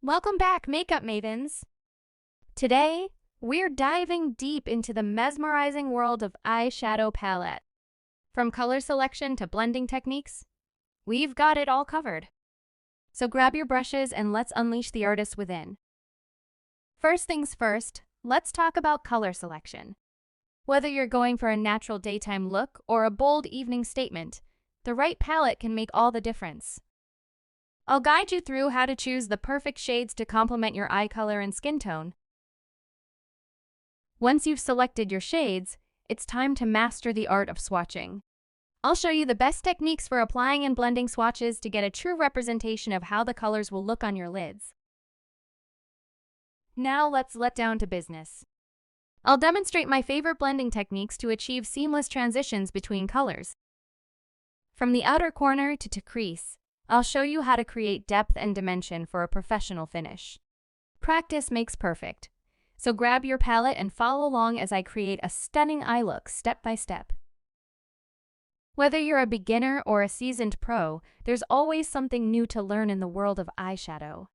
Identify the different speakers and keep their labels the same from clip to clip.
Speaker 1: Welcome back, makeup mavens! Today, we're diving deep into the mesmerizing world of eyeshadow palette. From color selection to blending techniques, we've got it all covered. So grab your brushes and let's unleash the artist within. First things first, let's talk about color selection. Whether you're going for a natural daytime look or a bold evening statement, the right palette can make all the difference. I'll guide you through how to choose the perfect shades to complement your eye color and skin tone. Once you've selected your shades, it's time to master the art of swatching. I'll show you the best techniques for applying and blending swatches to get a true representation of how the colors will look on your lids. Now let's get down to business. I'll demonstrate my favorite blending techniques to achieve seamless transitions between colors. From the outer corner to crease, I'll show you how to create depth and dimension for a professional finish. Practice makes perfect, so grab your palette and follow along as I create a stunning eye look step by step. Whether you're a beginner or a seasoned pro, there's always something new to learn in the world of eyeshadow.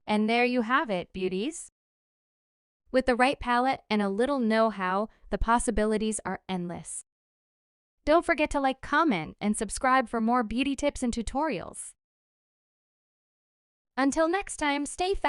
Speaker 1: And there you have it, beauties! With the right palette and a little know-how, the possibilities are endless. Don't forget to like, comment, and subscribe for more beauty tips and tutorials. Until next time, stay fast.